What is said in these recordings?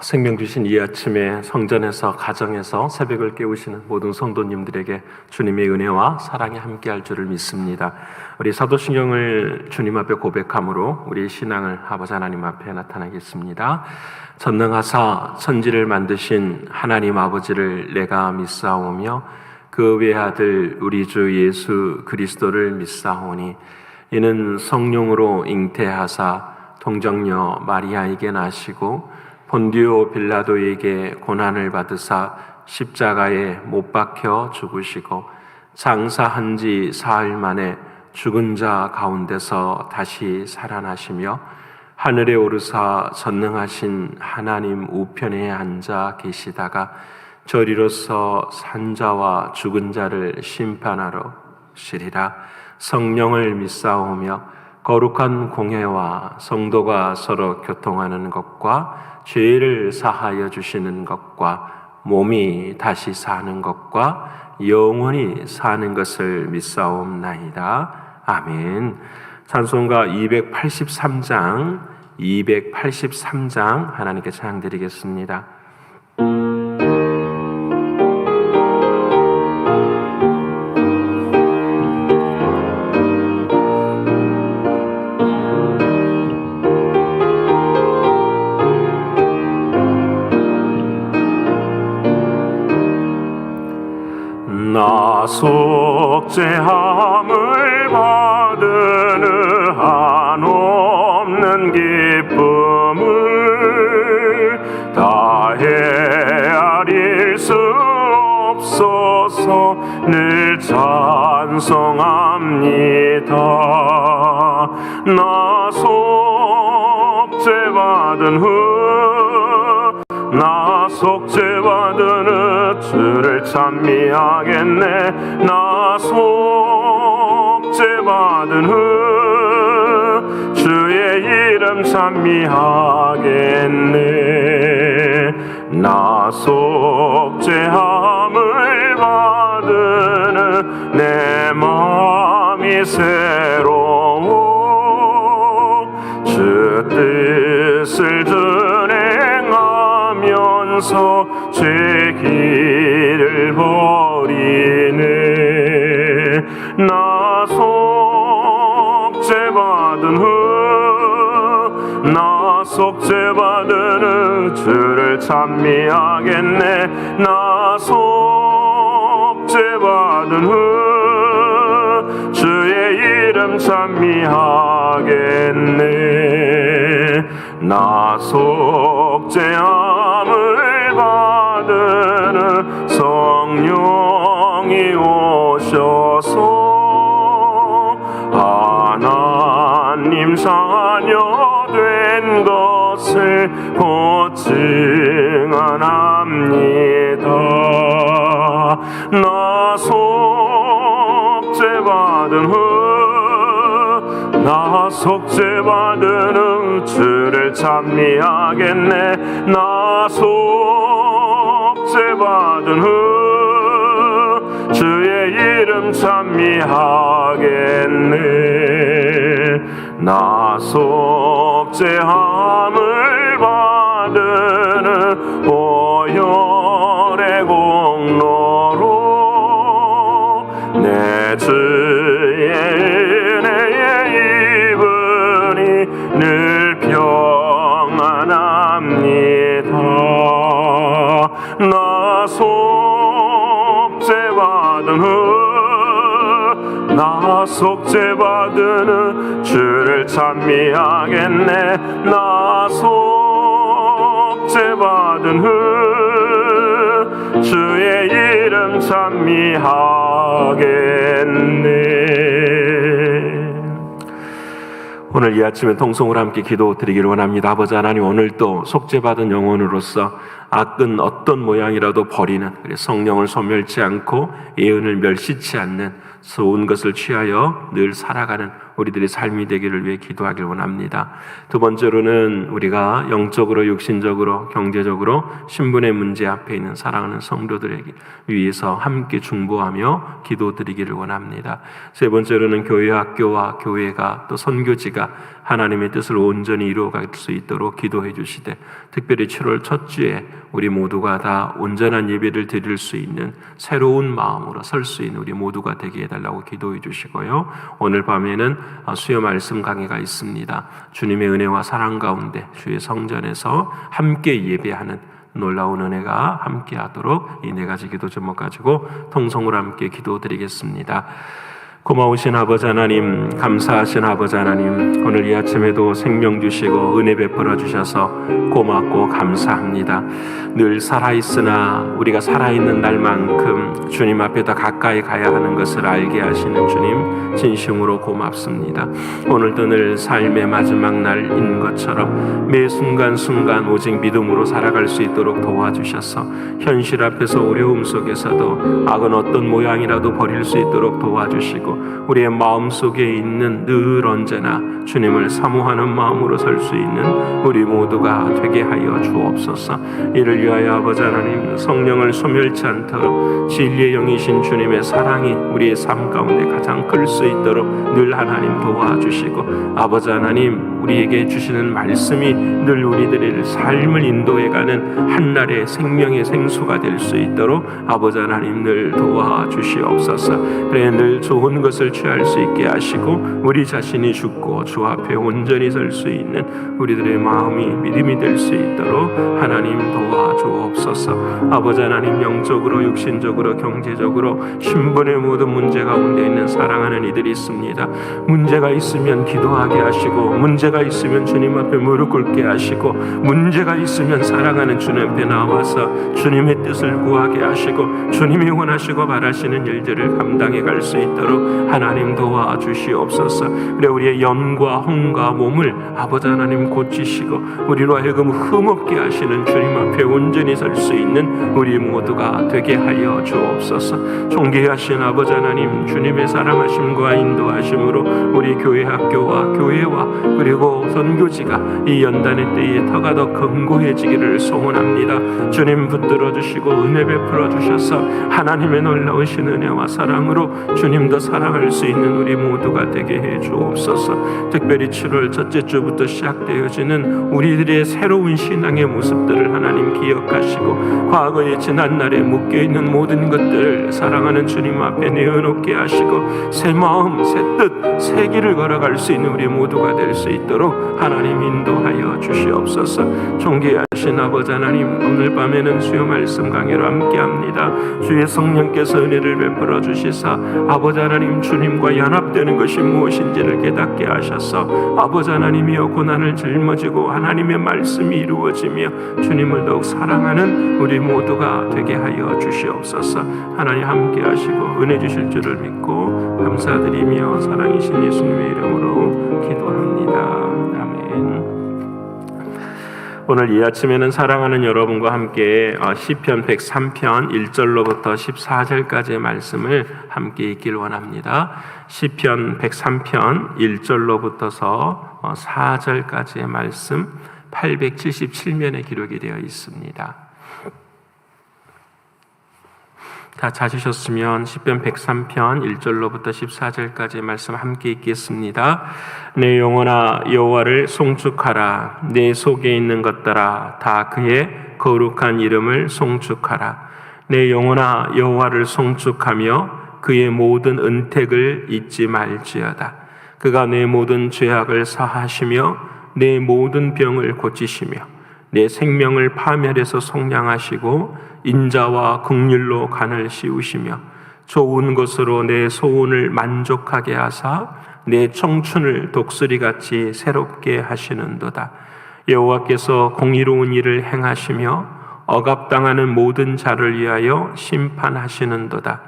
생명 주신 이 아침에 성전에서 가정에서 새벽을 깨우시는 모든 성도님들에게 주님의 은혜와 사랑이 함께할 줄을 믿습니다. 우리 사도신경을 주님 앞에 고백함으로 우리의 신앙을 아버지 하나님 앞에 나타나겠습니다. 전능하사 천지를 만드신 하나님 아버지를 내가 믿사오며 그 외아들 우리 주 예수 그리스도를 믿사오니 이는 성령으로 잉태하사 동정녀 마리아에게 나시고 본디오 빌라도에게 고난을 받으사 십자가에 못 박혀 죽으시고 장사한 지 사흘 만에 죽은 자 가운데서 다시 살아나시며 하늘에 오르사 전능하신 하나님 우편에 앉아 계시다가 저리로서 산자와 죽은 자를 심판하러 오시리라. 성령을 믿사오며 거룩한 공회와 성도가 서로 교통하는 것과 죄를 사하여 주시는 것과 몸이 다시 사는 것과 영원히 사는 것을 믿사옵나이다. 아멘. 찬송가 283장 하나님께 찬양드리겠습니다. 나 속죄함을 받은 한없는 기쁨을 다 헤아릴 수 없어서 늘 찬송합니다. 나 속죄받은 주를 찬미하겠네. 나 속죄받은 주의 이름 찬미하겠네. 나 속죄함을 받은 내 마음이 새로워 주 뜻을 준행하면서 죄 길을 버리네. 나 속죄받은 주를 찬미하겠네. 나 속죄받은 주의 이름 찬미하겠네. 나 속죄함을 받은 성령이 오셔서 하나님 자녀 된 것을 곧 증언합니다. 나 속죄받은 주를 찬미하겠네. 나 속죄받은 주의 이름 찬미하겠네. 나 속죄함을 받은 보혈의 공로로 내 주의 은혜의 이분이 늘 평안합니다. 나 속죄받은 주를 찬미하겠네. 나 속죄받은 주의 이름 찬미하겠네. 오늘 이 아침에 통성으로 함께 기도드리기를 원합니다. 아버지 하나님, 오늘도 속죄받은 영혼으로서 악은 어떤 모양이라도 버리는 성령을 소멸치 않고 예언을 멸시치 않는 좋은 것을 취하여 늘 살아가는 우리들의 삶이 되기를 위해 기도하길 원합니다. 두 번째로는 우리가 영적으로, 육신적으로, 경제적으로 신분의 문제 앞에 있는 사랑하는 성도들에게 위해서 함께 중보하며 기도드리기를 원합니다. 세 번째로는 교회, 학교와 교회가 또 선교지가 하나님의 뜻을 온전히 이루어갈 수 있도록 기도해 주시되, 특별히 7월 첫 주에 우리 모두가 다 온전한 예배를 드릴 수 있는 새로운 마음으로 설 수 있는 우리 모두가 되게 해달라고 기도해 주시고요. 오늘 밤에는 수요 말씀 강해가 있습니다. 주님의 은혜와 사랑 가운데 주의 성전에서 함께 예배하는 놀라운 은혜가 함께하도록 이 네 가지 기도 제목 가지고 통성으로 함께 기도드리겠습니다. 고마우신 아버지 하나님, 감사하신 아버지 하나님, 오늘 이 아침에도 생명 주시고 은혜 베풀어 주셔서 고맙고 감사합니다. 늘 살아있으나 우리가 살아있는 날만큼 주님 앞에 더 가까이 가야 하는 것을 알게 하시는 주님, 진심으로 고맙습니다. 오늘도 늘 삶의 마지막 날인 것처럼 매 순간순간 오직 믿음으로 살아갈 수 있도록 도와주셔서 현실 앞에서 어려움 속에서도 악은 어떤 모양이라도 버릴 수 있도록 도와주시고, 우리의 마음속에 있는 늘 언제나 주님을 사모하는 마음으로 설 수 있는 우리 모두가 되게 하여 주옵소서. 이를 위하여 아버지 하나님, 성령을 소멸치 않도록 진리의 영이신 주님의 사랑이 우리의 삶 가운데 가장 클 수 있도록 늘 하나님 도와주시고, 아버지 하나님, 우리에게 주시는 말씀이 늘 우리들의 삶을 인도해가는 한날의 생명의 생수가 될 수 있도록 아버지 하나님 늘 도와주시옵소서. 그래 늘 좋은 것을 취할 수 있게 하시고, 우리 자신이 죽고 주 앞에 온전히 설 수 있는 우리들의 마음이 믿음이 될 수 있도록 하나님 도와주옵소서. 아버지 하나님, 영적으로, 육신적으로, 경제적으로 신분의 모든 문제 가운데 있는 사랑하는 이들이 있습니다. 문제가 있으면 기도하게 하시고, 문제가 있으면 주님 앞에 무릎 꿇게 하시고, 문제가 있으면 사랑하는 주님 앞에 나와서 주님의 뜻을 구하게 하시고, 주님이 원하시고 바라시는 일들을 감당해 갈 수 있도록 하나님 도와주시옵소서. 그래 우리의 영과 혼과 몸을 아버지 하나님 고치시고, 우리로 하여금 흠없게 하시는 주님 앞에 온전히 설 수 있는 우리 모두가 되게 하여 주옵소서. 존귀하신 아버지 하나님, 주님의 사랑하심과 인도하심으로 우리 교회, 학교와 교회와 그리고 선교지가 이 연단의 때에 더가 더 견고해지기를 소원합니다. 주님 붙들어 주시고 은혜 베풀어 주셔서 하나님의 놀라우신 은혜와 사랑으로 주님도 사랑할 수 있는 우리 모두가 되게 해 주옵소서. 특별히 7월 첫째 주부터 시작되어지는 우리들의 새로운 신앙의 모습들을 하나님 기억하시고, 과거의 지난날에 묶여있는 모든 것들을 사랑하는 주님 앞에 내어놓게 하시고, 새 마음, 새 뜻, 새 길을 걸어갈 수 있는 우리 모두가 될 수 있도록 하나님 인도하여 주시옵소서. 존귀하신 아버지 하나님, 오늘 밤에는 수요 말씀 강해로 함께합니다. 주의 성령께서 은혜를 베풀어 주시사 아버지 하나님, 주님과 연합되는 것이 무엇인지를 깨닫게 하셔서 아버지 하나님이여 고난을 짊어지고 하나님의 말씀이 이루어지며 주님을 더욱 사랑하는 우리 모두가 되게 하여 주시옵소서. 하나님 함께 하시고 은혜 주실 줄을 믿고 감사드리며 사랑이신 예수님의 이름으로 기도합니다. 아멘. 오늘 이 아침에는 사랑하는 여러분과 함께 시편 103편 1절로부터 14절까지의 말씀을 함께 읽길 원합니다. 시편 103편 1절로부터서 4절까지의 말씀 877면에 기록이 되어 있습니다. 다 찾으셨으면 시편 103편 1절로부터 14절까지의 말씀 함께 읽겠습니다. 내 영혼아 여호와를 송축하라. 내 속에 있는 것들아 다 그의 거룩한 이름을 송축하라. 내 영혼아 여호와를 송축하며 그의 모든 은택을 잊지 말지어다. 그가 내 모든 죄악을 사하시며 내 모든 병을 고치시며 내 생명을 파멸해서 속량하시고 인자와 긍휼로 간을 씌우시며 좋은 것으로 내 소원을 만족하게 하사 내 청춘을 독수리같이 새롭게 하시는도다. 여호와께서 공의로운 일을 행하시며 억압당하는 모든 자를 위하여 심판하시는도다.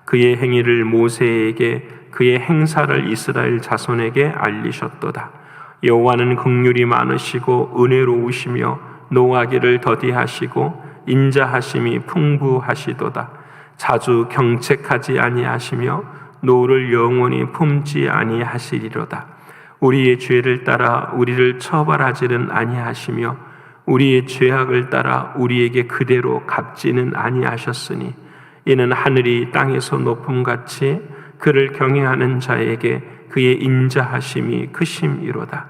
그의 행위를 모세에게 그의 행사를 이스라엘 자손에게 알리셨도다. 여호와는 긍휼이 많으시고 은혜로우시며 노하기를 더디하시고 인자하심이 풍부하시도다. 자주 경책하지 아니하시며 노를 영원히 품지 아니하시리로다. 우리의 죄를 따라 우리를 처벌하지는 아니하시며 우리의 죄악을 따라 우리에게 그대로 갚지는 아니하셨으니 이는 하늘이 땅에서 높음같이 그를 경외하는 자에게 그의 인자하심이 크심이로다.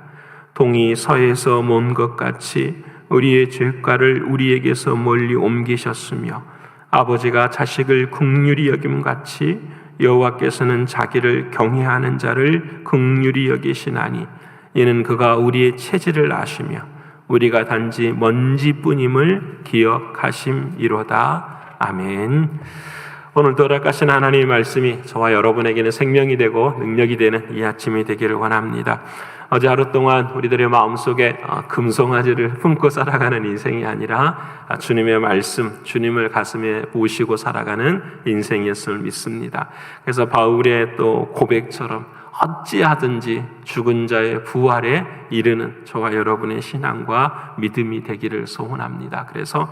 동이 서에서 먼 것 같이 우리의 죄가를 우리에게서 멀리 옮기셨으며 아버지가 자식을 긍휼히 여김같이 여호와께서는 자기를 경외하는 자를 긍휼히 여기시나니 이는 그가 우리의 체질을 아시며 우리가 단지 먼지뿐임을 기억하심이로다. 아멘. 오늘 돌아가신 하나님의 말씀이 저와 여러분에게는 생명이 되고 능력이 되는 이 아침이 되기를 원합니다. 어제 하루 동안 우리들의 마음속에 금송아지를 품고 살아가는 인생이 아니라 주님의 말씀, 주님을 가슴에 모시고 살아가는 인생이었음을 믿습니다. 그래서 바울의 또 고백처럼 어찌하든지 죽은 자의 부활에 이르는 저와 여러분의 신앙과 믿음이 되기를 소원합니다. 그래서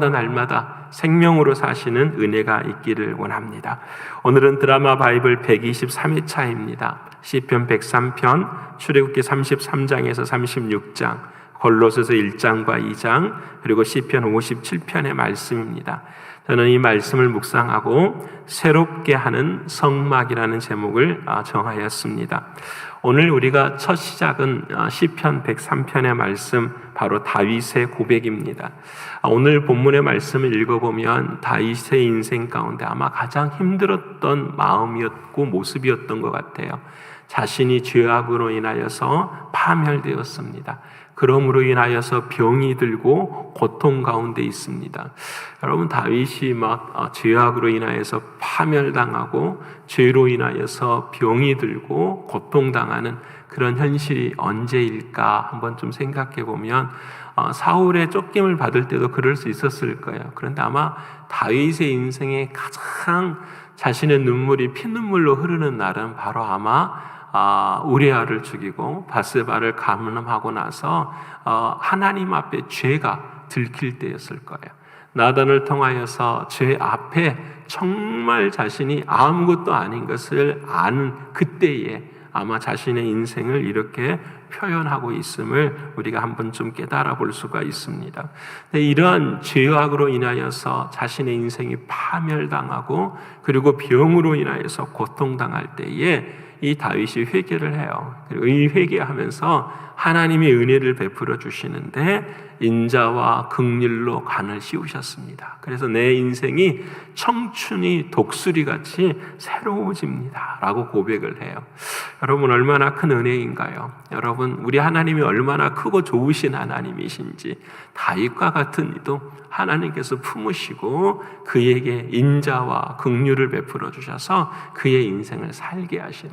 날마다 생명으로 사시는 은혜가 있기를 원합니다. 오늘은 드라마 바이블 123회차입니다. 시편 103편, 출애굽기 33장에서 36장, 골로새서 1장과 2장, 그리고 시편 57편의 말씀입니다. 저는 이 말씀을 묵상하고 새롭게 하는 성막이라는 제목을 정하였습니다. 오늘 우리가 첫 시작은 시편 103편의 말씀, 바로 다윗의 고백입니다. 오늘 본문의 말씀을 읽어보면 다윗의 인생 가운데 아마 가장 힘들었던 마음이었고 모습이었던 것 같아요. 자신이 죄악으로 인하여서 파멸되었습니다. 그러므로 인하여서 병이 들고 고통 가운데 있습니다. 여러분, 다윗이 죄악으로 인하여서 파멸당하고 죄로 인하여서 병이 들고 고통당하는 그런 현실이 언제일까 한번 좀 생각해 보면 사울의 쫓김을 받을 때도 그럴 수 있었을 거예요. 그런데 아마 다윗의 인생에 가장 자신의 눈물이 피눈물로 흐르는 날은 바로 아마 우리아를 죽이고 바세바를 감염하고 나서 하나님 앞에 죄가 들킬 때였을 거예요. 나단을 통하여서 죄 앞에 정말 자신이 아무것도 아닌 것을 아는 그때에 아마 자신의 인생을 이렇게 표현하고 있음을 우리가 한번 좀 깨달아 볼 수가 있습니다. 이러한 죄악으로 인하여서 자신의 인생이 파멸당하고 그리고 병으로 인하여서 고통당할 때에 이 다윗이 회개를 해요. 그리고 이 회개하면서 하나님의 은혜를 베풀어 주시는데 인자와 긍휼로 간을 씌우셨습니다. 그래서 내 인생이 청춘이 독수리같이 새로워집니다 라고 고백을 해요. 여러분, 얼마나 큰 은혜인가요? 여러분, 우리 하나님이 얼마나 크고 좋으신 하나님이신지 다윗과 같은 이도 하나님께서 품으시고 그에게 인자와 긍휼을 베풀어 주셔서 그의 인생을 살게 하신.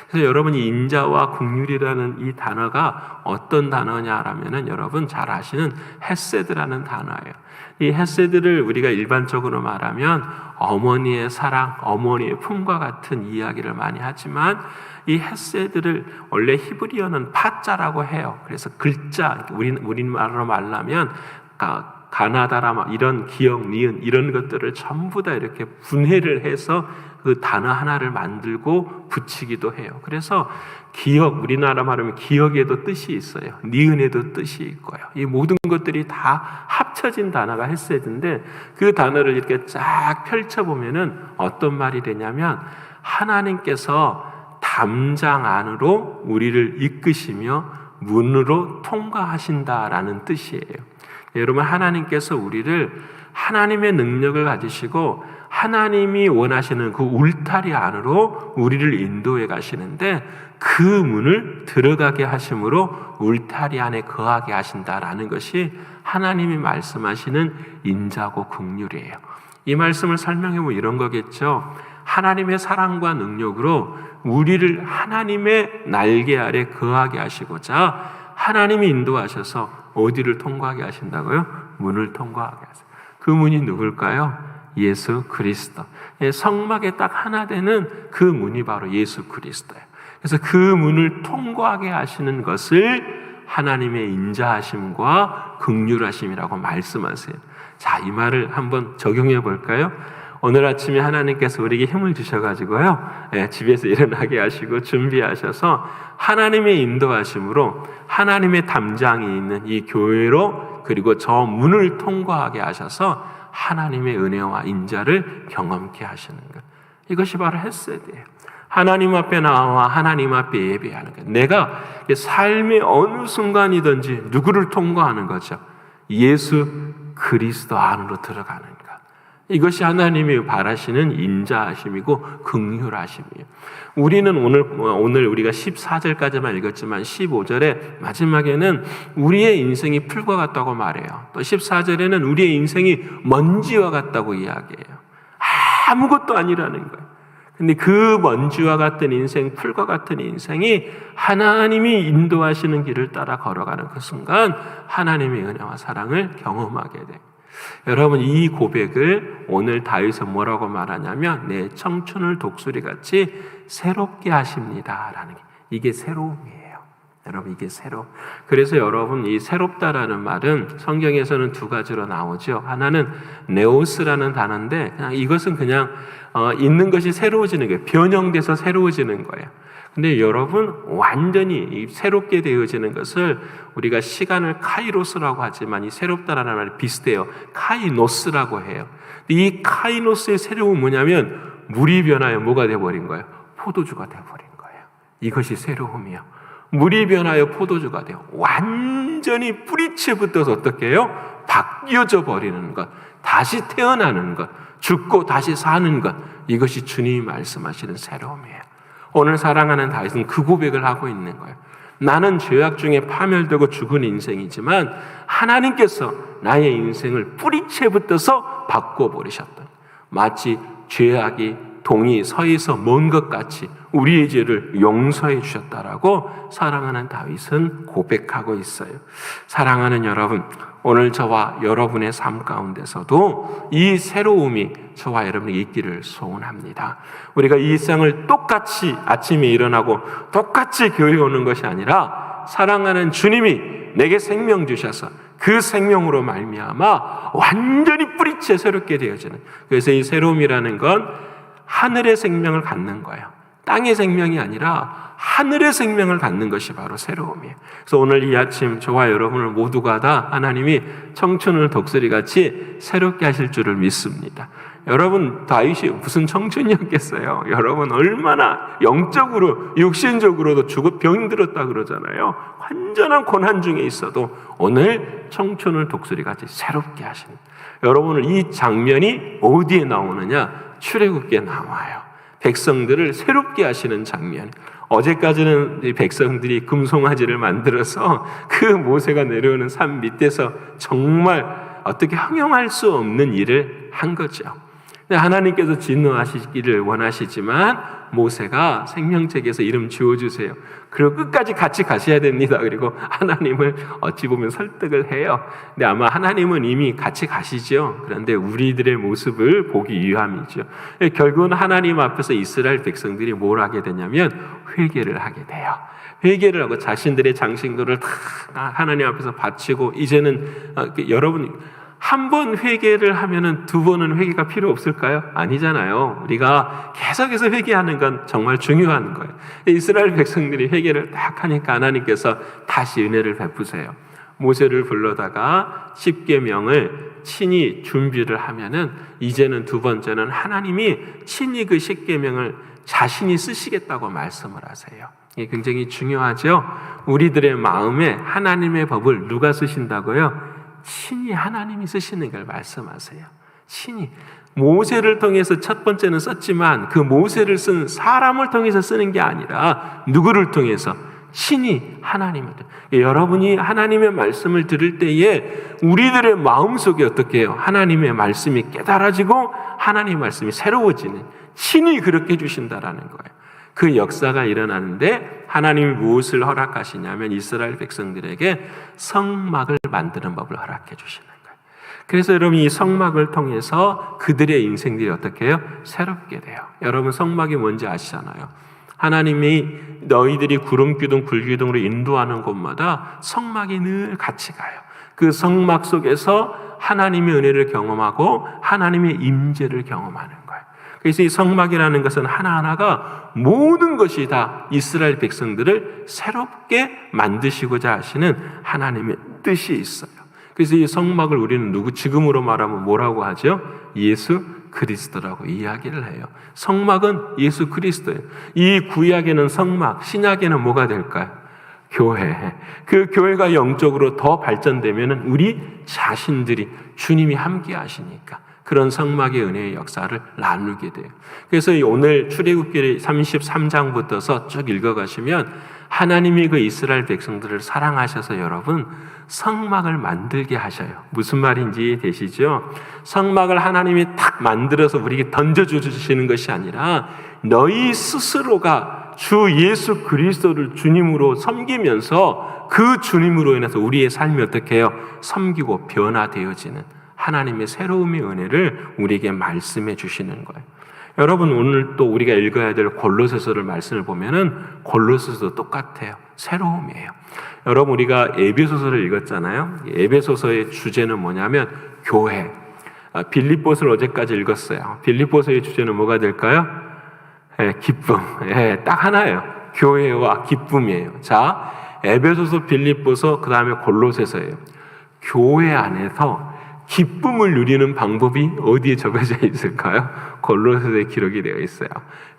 그래서 여러분이 인자와 긍휼이라는 이 단어가 어떤 단어냐라면은 여러분 잘 아시는 헤세드라는 단어예요. 이 헤세드를 우리가 일반적으로 말하면 어머니의 사랑, 어머니의 품과 같은 이야기를 많이 하지만 이 헤세드를 원래 히브리어는 파자라고 해요. 그래서 글자, 우리말로 말하면 가나다라 이런 기억, 니은 이런 것들을 전부 다 이렇게 분해를 해서 그 단어 하나를 만들고 붙이기도 해요. 그래서 기억, 우리나라 말하면 기억에도 뜻이 있어요. 니은에도 뜻이 있고요. 이 모든 것들이 다 합쳐진 단어가 헤세드인데 그 단어를 이렇게 쫙 펼쳐보면은 어떤 말이 되냐면 하나님께서 담장 안으로 우리를 이끄시며 문으로 통과하신다라는 뜻이에요. 여러분, 하나님께서 우리를 하나님의 능력을 가지시고 하나님이 원하시는 그 울타리 안으로 우리를 인도해 가시는데 그 문을 들어가게 하심으로 울타리 안에 거하게 하신다라는 것이 하나님이 말씀하시는 인자고 긍휼이에요. 이 말씀을 설명해 보면 이런 거겠죠. 하나님의 사랑과 능력으로 우리를 하나님의 날개 아래 거하게 하시고자 하나님이 인도하셔서 어디를 통과하게 하신다고요? 문을 통과하게 하세요. 그 문이 누굴까요? 예수 그리스도. 성막에 딱 하나 되는 그 문이 바로 예수 그리스도예요. 그래서 그 문을 통과하게 하시는 것을 하나님의 인자하심과 긍휼하심이라고 말씀하세요. 자, 이 말을 한번 적용해 볼까요? 오늘 아침에 하나님께서 우리에게 힘을 주셔가지고요, 집에서 일어나게 하시고 준비하셔서 하나님의 인도하심으로 하나님의 담장이 있는 이 교회로, 그리고 저 문을 통과하게 하셔서 하나님의 은혜와 인자를 경험케 하시는 것. 이것이 바로 헤세드예요. 하나님 앞에 나와 하나님 앞에 예배하는 것. 내가 삶의 어느 순간이든지 누구를 통과하는 거죠? 예수 그리스도 안으로 들어가는 것. 이것이 하나님이 바라시는 인자하심이고 긍휼하심이에요. 우리는 오늘 우리가 14절까지만 읽었지만 15절에 마지막에는 우리의 인생이 풀과 같다고 말해요. 또 14절에는 우리의 인생이 먼지와 같다고 이야기해요. 아무것도 아니라는 거예요. 근데 그 먼지와 같은 인생, 풀과 같은 인생이 하나님이 인도하시는 길을 따라 걸어가는 그 순간 하나님의 은혜와 사랑을 경험하게 돼요. 여러분, 이 고백을 오늘 다윗은 뭐라고 말하냐면 내 청춘을 독수리같이 새롭게 하십니다라는 게, 이게 새로움이에요. 여러분, 이게 새로. 그래서 여러분, 이 새롭다라는 말은 성경에서는 두 가지로 나오죠. 하나는 네오스라는 단어인데 이것은 그냥 있는 것이 새로워지는 거예요. 변형돼서 새로워지는 거예요. 근데 여러분, 완전히 새롭게 되어지는 것을 우리가 시간을 카이로스라고 하지만 이 새롭다라는 말이 비슷해요. 카이노스라고 해요. 이 카이노스의 새로움은 뭐냐면 물이 변하여 뭐가 되어버린 거예요? 포도주가 되어버린 거예요. 이것이 새로움이에요. 물이 변하여 포도주가 돼요. 완전히 뿌리채부터서 어떻게 해요? 바뀌어져 버리는 것, 다시 태어나는 것, 죽고 다시 사는 것, 이것이 주님이 말씀하시는 새로움이에요. 오늘 사랑하는 다윗은 그 고백을 하고 있는 거예요. 나는 죄악 중에 파멸되고 죽은 인생이지만 하나님께서 나의 인생을 뿌리채부터서 바꿔버리셨던, 마치 죄악이 동이 서에서 먼 것 같이 우리의 죄를 용서해 주셨다라고 사랑하는 다윗은 고백하고 있어요. 사랑하는 여러분, 오늘 저와 여러분의 삶 가운데서도 이 새로움이 저와 여러분에게 있기를 소원합니다. 우리가 이 일상을 똑같이 아침에 일어나고 똑같이 교회에 오는 것이 아니라 사랑하는 주님이 내게 생명 주셔서 그 생명으로 말미암아 완전히 뿌리채 새롭게 되어지는, 그래서 이 새로움이라는 건 하늘의 생명을 갖는 거예요. 땅의 생명이 아니라 하늘의 생명을 갖는 것이 바로 새로움이에요. 그래서 오늘 이 아침 저와 여러분을 모두가 다 하나님이 청춘을 독수리같이 새롭게 하실 줄을 믿습니다. 여러분, 다윗이 무슨 청춘이었겠어요? 여러분, 얼마나 영적으로 육신적으로도 병들었다 그러잖아요. 완전한 고난 중에 있어도 오늘 청춘을 독수리같이 새롭게 하시는, 여러분을 이 장면이 어디에 나오느냐? 출애굽기에 나와요. 백성들을 새롭게 하시는 장면. 어제까지는 이 백성들이 금송아지를 만들어서 그 모세가 내려오는 산 밑에서 정말 어떻게 형용할 수 없는 일을 한 거죠. 하나님께서 진노하시기를 원하시지만 모세가 생명책에서 이름 지어주세요. 그리고 끝까지 같이 가셔야 됩니다. 그리고 하나님을 어찌 보면 설득을 해요. 근데 아마 하나님은 이미 같이 가시죠. 그런데 우리들의 모습을 보기 위함이죠. 결국은 하나님 앞에서 이스라엘 백성들이 뭘 하게 되냐면 회개를 하게 돼요. 회개를 하고 자신들의 장신구를 다 하나님 앞에서 바치고, 이제는 여러분, 한 번 회개를 하면은 두 번은 회개가 필요 없을까요? 아니잖아요. 우리가 계속해서 회개하는 건 정말 중요한 거예요. 이스라엘 백성들이 회개를 딱 하니까 하나님께서 다시 은혜를 베푸세요. 모세를 불러다가 십계명을 친히 준비를 하면은 이제는 두 번째는 하나님이 친히 그 십계명을 자신이 쓰시겠다고 말씀을 하세요. 이게 굉장히 중요하죠. 우리들의 마음에 하나님의 법을 누가 쓰신다고요? 친히 하나님이 쓰시는 걸 말씀하세요. 친히. 모세를 통해서 첫 번째는 썼지만 그 모세를 쓴 사람을 통해서 쓰는 게 아니라 누구를 통해서? 친히 하나님을. 여러분이 하나님의 말씀을 들을 때에 우리들의 마음속에 어떻게 해요? 하나님의 말씀이 깨달아지고 하나님의 말씀이 새로워지는, 친히 그렇게 해주신다라는 거예요. 그 역사가 일어나는데 하나님이 무엇을 허락하시냐면 이스라엘 백성들에게 성막을 만드는 법을 허락해 주시는 거예요. 그래서 여러분, 이 성막을 통해서 그들의 인생들이 어떻게 해요? 새롭게 돼요. 여러분, 성막이 뭔지 아시잖아요. 하나님이 너희들이 구름기둥 불기둥으로 인도하는 곳마다 성막이 늘 같이 가요. 그 성막 속에서 하나님의 은혜를 경험하고 하나님의 임재를 경험하는 거예요. 그래서 이 성막이라는 것은 하나하나가 모든 것이 다 이스라엘 백성들을 새롭게 만드시고자 하시는 하나님의 뜻이 있어요. 그래서 이 성막을 우리는 지금으로 말하면 뭐라고 하죠? 예수 그리스도라고 이야기를 해요. 성막은 예수 그리스도예요. 이 구약에는 성막, 신약에는 뭐가 될까요? 교회. 그 교회가 영적으로 더 발전되면 우리 자신들이 주님이 함께 하시니까 그런 성막의 은혜의 역사를 나누게 돼요. 그래서 오늘 출애굽기 33장부터서 쭉 읽어가시면 하나님이 그 이스라엘 백성들을 사랑하셔서 여러분 성막을 만들게 하셔요. 무슨 말인지 되시죠? 성막을 하나님이 탁 만들어서 우리에게 던져주시는 것이 아니라 너희 스스로가 주 예수 그리스도를 주님으로 섬기면서 그 주님으로 인해서 우리의 삶이 어떻게 해요? 섬기고 변화되어지는 하나님의 새로움의 은혜를 우리에게 말씀해 주시는 거예요. 여러분 오늘 또 우리가 읽어야 될 골로새서를 말씀을 보면은 골로새서도 똑같아요. 새로움이에요. 여러분 우리가 에베소서를 읽었잖아요. 에베소서의 주제는 뭐냐면 교회. 빌립보서를 어제까지 읽었어요. 빌립보서의 주제는 뭐가 될까요? 기쁨. 딱 하나예요. 교회와 기쁨이에요. 자, 에베소서, 빌립보서, 그 다음에 골로새서예요. 교회 안에서 기쁨을 누리는 방법이 어디에 적어져 있을까요? 골로새서에 기록이 되어 있어요.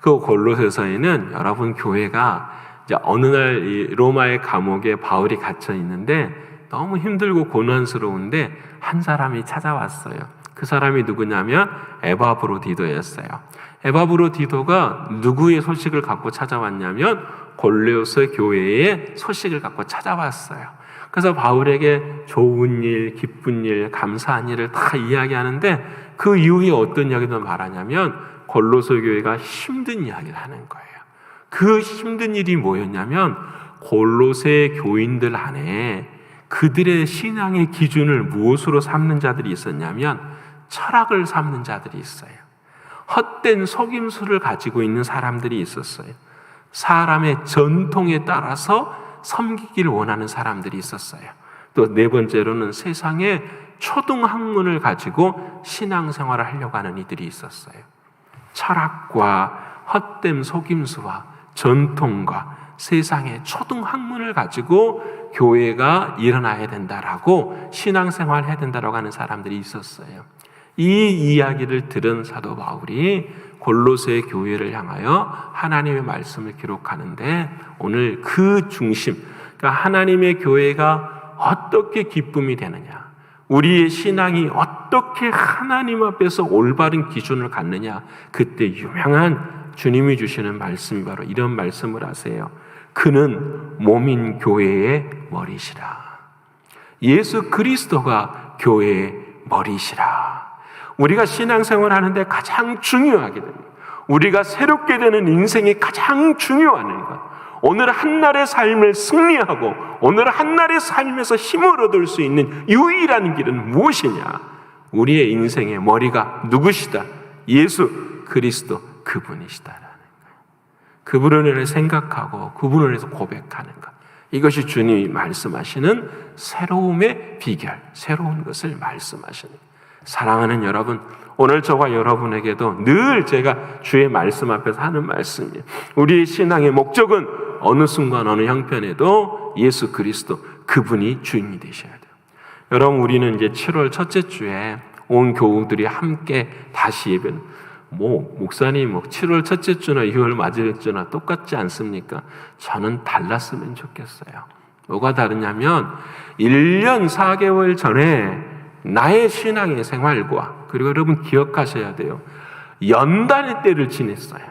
그 골로새서에는 여러분 교회가 이제 어느 날 이 로마의 감옥에 바울이 갇혀 있는데 너무 힘들고 고난스러운데 한 사람이 찾아왔어요. 그 사람이 누구냐면 에바브로디도였어요. 에바브로디도가 누구의 소식을 갖고 찾아왔냐면 골로새 교회의 소식을 갖고 찾아왔어요. 그래서 바울에게 좋은 일, 기쁜 일, 감사한 일을 다 이야기하는데 그 이후에 어떤 이야기를 말하냐면 골로새 교회가 힘든 이야기를 하는 거예요. 그 힘든 일이 뭐였냐면 골로새 교인들 안에 그들의 신앙의 기준을 무엇으로 삼는 자들이 있었냐면 철학을 삼는 자들이 있어요. 헛된 속임수를 가지고 있는 사람들이 있었어요. 사람의 전통에 따라서 섬기기를 원하는 사람들이 있었어요. 또 네 번째로는 세상의 초등학문을 가지고 신앙생활을 하려고 하는 이들이 있었어요. 철학과 헛된 속임수와 전통과 세상의 초등학문을 가지고 교회가 일어나야 된다라고 신앙생활을 해야 된다라고 하는 사람들이 있었어요. 이 이야기를 들은 사도 바울이 골로새 교회를 향하여 하나님의 말씀을 기록하는데 오늘 그 중심, 그러니까 하나님의 교회가 어떻게 기쁨이 되느냐, 우리의 신앙이 어떻게 하나님 앞에서 올바른 기준을 갖느냐, 그때 유명한 주님이 주시는 말씀이 바로 이런 말씀을 하세요. 그는 몸인 교회의 머리시라. 예수 그리스도가 교회의 머리시라. 우리가 신앙생활 하는데 가장 중요하게 됩니다. 우리가 새롭게 되는 인생이 가장 중요한 것. 오늘 한날의 삶을 승리하고 오늘 한날의 삶에서 힘을 얻을 수 있는 유일한 길은 무엇이냐? 우리의 인생의 머리가 누구시다? 예수 그리스도 그분이시다라는 거예요. 그분을 생각하고 그분을 위해서 고백하는 것. 이것이 주님이 말씀하시는 새로움의 비결, 새로운 것을 말씀하시는 거예요. 사랑하는 여러분, 오늘 저와 여러분에게도 늘 제가 주의 말씀 앞에서 하는 말씀이에요. 우리의 신앙의 목적은 어느 순간 어느 형편에도 예수 그리스도 그분이 주인이 되셔야 돼요. 여러분 우리는 이제 7월 첫째 주에 온 교우들이 함께 다시 예배는 목사님 7월 첫째 주나 2월 맞을 주나 똑같지 않습니까? 저는 달랐으면 좋겠어요. 뭐가 다르냐면 1년 4개월 전에 나의 신앙의 생활과 그리고 여러분 기억하셔야 돼요. 연단의 때를 지냈어요.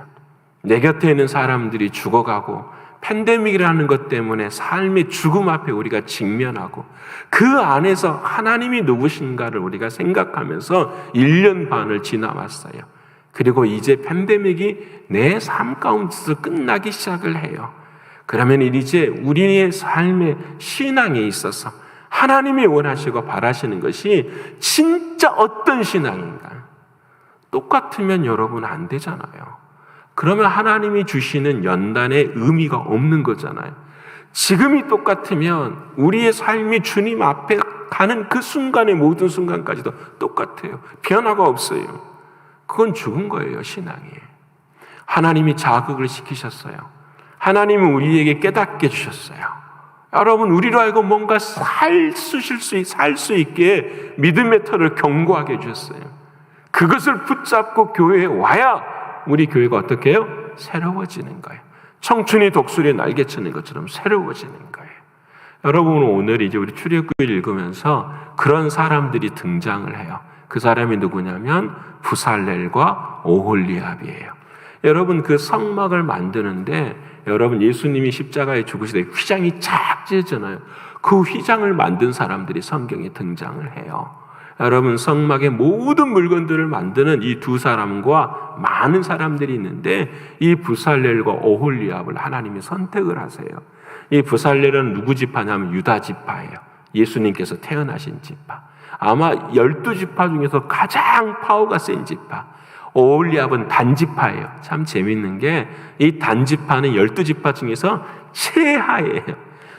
내 곁에 있는 사람들이 죽어가고 팬데믹이라는 것 때문에 삶의 죽음 앞에 우리가 직면하고 그 안에서 하나님이 누구신가를 우리가 생각하면서 1년 반을 지나왔어요. 그리고 이제 팬데믹이 내 삶 가운데서 끝나기 시작을 해요. 그러면 이제 우리의 삶의 신앙에 있어서 하나님이 원하시고 바라시는 것이 진짜 어떤 신앙인가? 똑같으면 여러분 안 되잖아요. 그러면 하나님이 주시는 연단의 의미가 없는 거잖아요. 지금이 똑같으면 우리의 삶이 주님 앞에 가는 그 순간의 모든 순간까지도 똑같아요. 변화가 없어요. 그건 죽은 거예요, 신앙이. 하나님이 자극을 시키셨어요. 하나님은 우리에게 깨닫게 주셨어요. 여러분, 우리로 알고 뭔가 살 수 있게 믿음의 터를 견고하게 해주셨어요. 그것을 붙잡고 교회에 와야 우리 교회가 어떻게 해요? 새로워지는 거예요. 청춘이 독수리에 날개치는 것처럼 새로워지는 거예요. 여러분, 오늘 이제 우리 출애굽기를 읽으면서 그런 사람들이 등장을 해요. 그 사람이 누구냐면 부살렐과 오홀리압이에요. 여러분, 그 성막을 만드는데 여러분, 예수님이 십자가에 죽으시되 휘장이 쫙 찢어잖아요. 그 휘장을 만든 사람들이 성경에 등장을 해요. 여러분, 성막의 모든 물건들을 만드는 이 두 사람과 많은 사람들이 있는데 이 부살렐과 오홀리압을 하나님이 선택을 하세요. 이 부살렐은 누구 지파냐면 유다 지파예요. 예수님께서 태어나신 지파. 아마 12지파 중에서 가장 파워가 센 지파. 오홀리압은 단지파예요. 참 재밌는 게 이 단지파는 12지파 중에서 최하예요.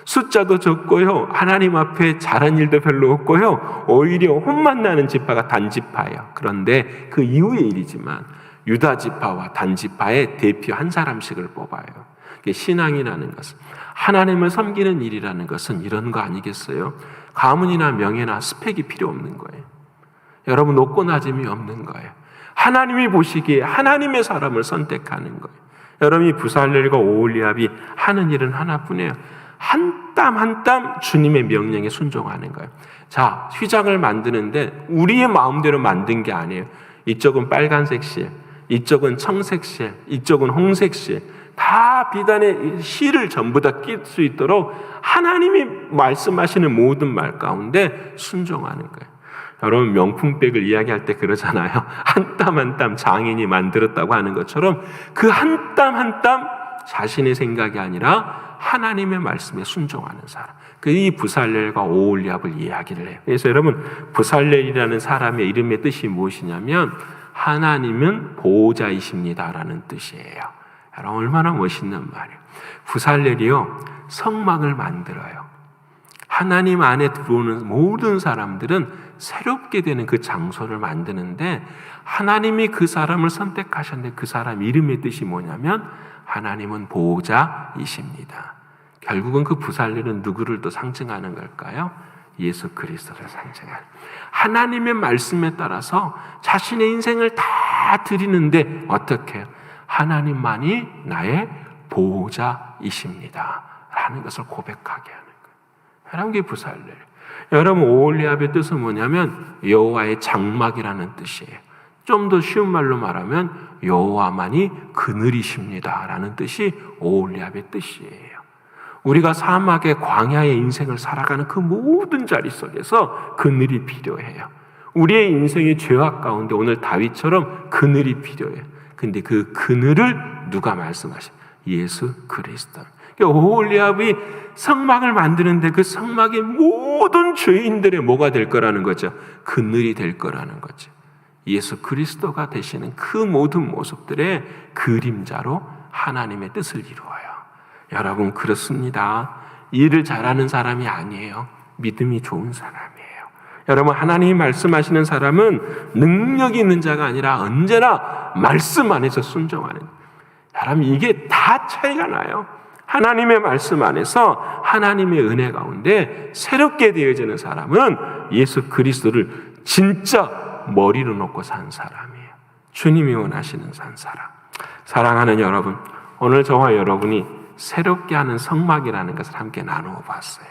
숫자도 적고요. 하나님 앞에 잘한 일도 별로 없고요. 오히려 혼만 나는 지파가 단지파예요. 그런데 그 이후의 일이지만 유다 지파와 단지파의 대표 한 사람씩을 뽑아요. 신앙이라는 것은, 하나님을 섬기는 일이라는 것은 이런 거 아니겠어요? 가문이나 명예나 스펙이 필요 없는 거예요. 여러분, 높고 낮음이 없는 거예요. 하나님이 보시기에 하나님의 사람을 선택하는 거예요. 여러분이 부살렐과 오홀리압이 하는 일은 하나뿐이에요. 한 땀 한 땀 주님의 명령에 순종하는 거예요. 자, 휘장을 만드는데 우리의 마음대로 만든 게 아니에요. 이쪽은 빨간색 실, 이쪽은 청색 실, 이쪽은 홍색 실, 다 비단의 실을 전부 다 낄 수 있도록 하나님이 말씀하시는 모든 말 가운데 순종하는 거예요. 여러분, 명품백을 이야기할 때 그러잖아요. 한 땀 한 땀 장인이 만들었다고 하는 것처럼 그 한 땀 한 땀 자신의 생각이 아니라 하나님의 말씀에 순종하는 사람. 이 부살렐과 오홀리압을 이야기를 해요. 그래서 여러분, 부살렐이라는 사람의 이름의 뜻이 무엇이냐면 하나님은 보호자이십니다라는 뜻이에요. 여러분, 얼마나 멋있는 말이에요. 부살렐이요, 성막을 만들어요. 하나님 안에 들어오는 모든 사람들은 새롭게 되는 그 장소를 만드는데 하나님이 그 사람을 선택하셨는데 그 사람 이름의 뜻이 뭐냐면 하나님은 보호자이십니다. 결국은 그 부살렐은 누구를 또 상징하는 걸까요? 예수 그리스도를 상징하는. 하나님의 말씀에 따라서 자신의 인생을 다 드리는데 어떻게 해요? 하나님만이 나의 보호자이십니다 라는 것을 고백하게 하는 거예요. 여러분, 그게 부살렐. 여러분, 오홀리압의 뜻은 뭐냐면 여호와의 장막이라는 뜻이에요. 좀 더 쉬운 말로 말하면 여호와만이 그늘이십니다 라는 뜻이 오홀리압의 뜻이에요. 우리가 사막의 광야의 인생을 살아가는 그 모든 자리 속에서 그늘이 필요해요. 우리의 인생의 죄악 가운데 오늘 다윗처럼 그늘이 필요해요. 근데 그 그늘을 누가 말씀하십니까? 예수 그리스도. 오홀리압이 성막을 만드는데 그 성막의 모든 죄인들의 뭐가 될 거라는 거죠? 그늘이 될 거라는 거죠. 예수 그리스도가 되시는 그 모든 모습들의 그림자로 하나님의 뜻을 이루어요. 여러분, 그렇습니다. 일을 잘하는 사람이 아니에요. 믿음이 좋은 사람이에요. 여러분, 하나님이 말씀하시는 사람은 능력이 있는 자가 아니라 언제나 말씀 안에서 순종하는. 여러분, 이게 다 차이가 나요. 하나님의 말씀 안에서 하나님의 은혜 가운데 새롭게 되어지는 사람은 예수 그리스도를 진짜 머리로 놓고 산 사람이에요. 주님이 원하시는 산 사람. 사랑하는 여러분, 오늘 저와 여러분이 새롭게 하는 성막이라는 것을 함께 나누어 봤어요.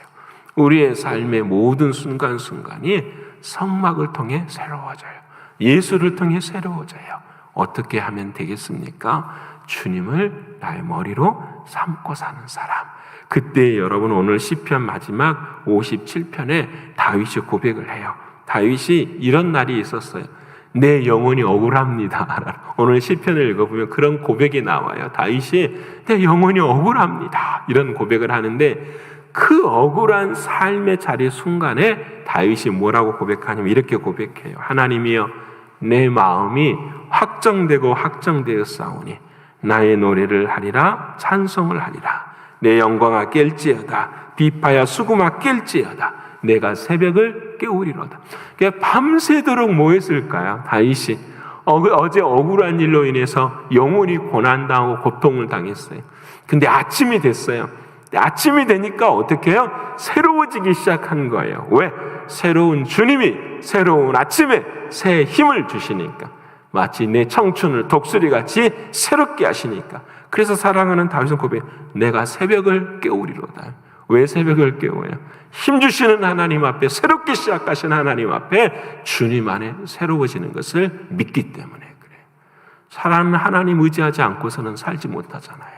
우리의 삶의 모든 순간순간이 성막을 통해 새로워져요. 예수를 통해 새로워져요. 어떻게 하면 되겠습니까? 주님을 나의 머리로 삼고 사는 사람. 그때 여러분, 오늘 시편 마지막 57편에 다윗이 고백을 해요. 다윗이 이런 날이 있었어요. 내 영혼이 억울합니다. 오늘 시편을 읽어보면 그런 고백이 나와요. 다윗이 내 영혼이 억울합니다. 이런 고백을 하는데 그 억울한 삶의 자리 순간에 다윗이 뭐라고 고백하냐면 이렇게 고백해요. 하나님이여, 내 마음이 확정되고 확정되었사오니 나의 노래를 하리라, 찬송을 하리라. 내 영광아 깰지어다, 비파야 수금아 깰지어다. 내가 새벽을 깨우리로다. 그러니까 밤새도록 뭐 했을까요? 다윗이 어제 억울한 일로 인해서 영원히 고난당하고 고통을 당했어요. 근데 아침이 됐어요. 아침이 되니까 어떻게 해요? 새로워지기 시작한 거예요. 왜? 새로운 주님이 새로운 아침에 새 힘을 주시니까, 마치 내 청춘을 독수리같이 새롭게 하시니까. 그래서 사랑하는 다윗은 고백해요. 내가 새벽을 깨우리로다. 왜 새벽을 깨워요? 힘주시는 하나님 앞에, 새롭게 시작하신 하나님 앞에 주님 안에 새로워지는 것을 믿기 때문에 그래요. 사랑하는 하나님 의지하지 않고서는 살지 못하잖아요.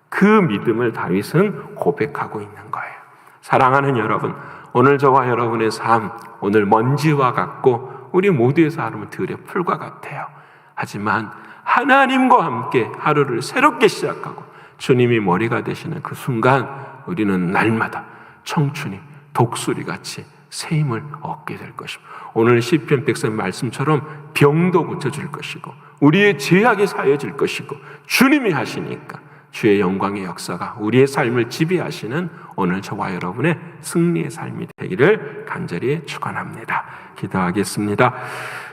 그 믿음을 다윗은 고백하고 있는 거예요. 사랑하는 여러분, 오늘 저와 여러분의 삶, 오늘 먼지와 같고 우리 모두의 삶은 들의 풀과 같아요. 하지만 하나님과 함께 하루를 새롭게 시작하고 주님이 머리가 되시는 그 순간 우리는 날마다 청춘이 독수리같이 새 힘을 얻게 될 것입니다. 오늘 시편 100편 말씀처럼 병도 고쳐질 것이고 우리의 죄악이 사해질 것이고 주님이 하시니까 주의 영광의 역사가 우리의 삶을 지배하시는 오늘 저와 여러분의 승리의 삶이 되기를 간절히 축원합니다. 기도하겠습니다.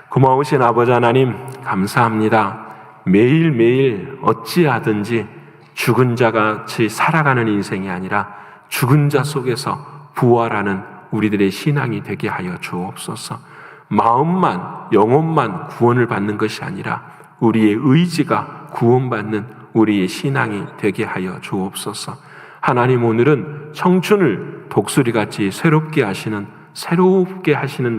고마우신 아버지 하나님, 감사합니다. 매일매일 어찌하든지 죽은 자같이 살아가는 인생이 아니라 죽은 자 속에서 부활하는 우리들의 신앙이 되게 하여 주옵소서. 마음만, 영혼만 구원을 받는 것이 아니라 우리의 의지가 구원받는 우리의 신앙이 되게 하여 주옵소서. 하나님, 오늘은 청춘을 독수리같이 새롭게 하시는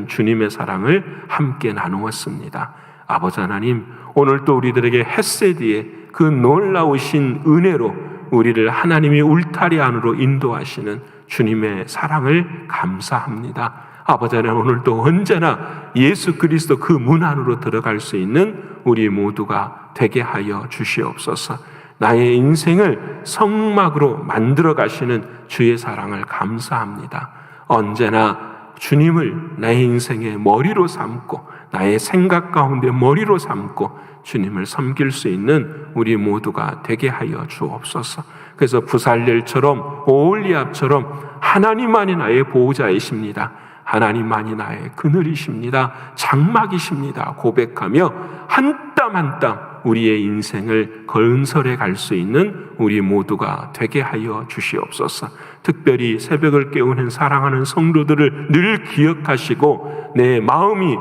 주님의 사랑을 함께 나누었습니다. 아버지 하나님, 오늘 또 우리들에게 헷세디의 그 놀라우신 은혜로 우리를 하나님이 울타리 안으로 인도하시는 주님의 사랑을 감사합니다. 아버지 하나님, 오늘도 언제나 예수 그리스도 그 문 안으로 들어갈 수 있는 우리 모두가 되게 하여 주시옵소서. 나의 인생을 성막으로 만들어 가시는 주의 사랑을 감사합니다. 언제나 주님을 나의 인생의 머리로 삼고 나의 생각 가운데 머리로 삼고 주님을 섬길 수 있는 우리 모두가 되게 하여 주옵소서. 그래서 부살렐처럼 오홀리압처럼 하나님만이 나의 보호자이십니다. 하나님만이 나의 그늘이십니다. 장막이십니다. 고백하며 한 땀 한 땀 우리의 인생을 건설해 갈 수 있는 우리 모두가 되게 하여 주시옵소서. 특별히 새벽을 깨우는 사랑하는 성도들을 늘 기억하시고 내 마음이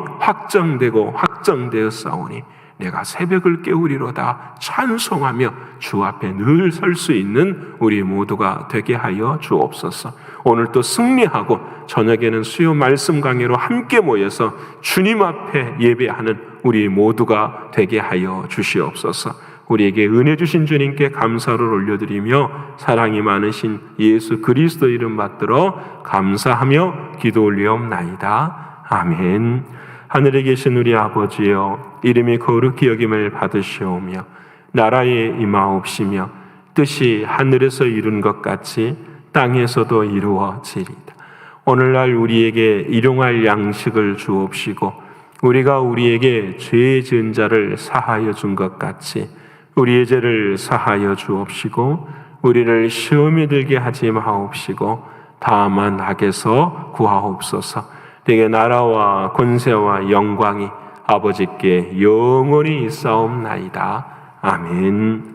확정되었사오니 내가 새벽을 깨우리로다 찬송하며 주 앞에 늘 설 수 있는 우리 모두가 되게 하여 주옵소서. 오늘 또 승리하고 저녁에는 수요 말씀 강해로 함께 모여서 주님 앞에 예배하는 우리 모두가 되게 하여 주시옵소서. 우리에게 은혜 주신 주님께 감사를 올려드리며 사랑이 많으신 예수 그리스도 이름 받들어 감사하며 기도 올리옵나이다. 아멘. 하늘에 계신 우리 아버지여, 이름이 거룩히 여김을 받으시오며 나라에 임하옵시며 뜻이 하늘에서 이룬 것 같이 땅에서도 이루어지리이다. 오늘날 우리에게 일용할 양식을 주옵시고 우리가 우리에게 죄 지은 자를 사하여 준 것 같이 우리의 죄를 사하여 주옵시고 우리를 시험에 들게 하지 마옵시고 다만 악에서 구하옵소서. 내게 나라와 권세와 영광이 아버지께 영원히 있사옵나이다. 아멘.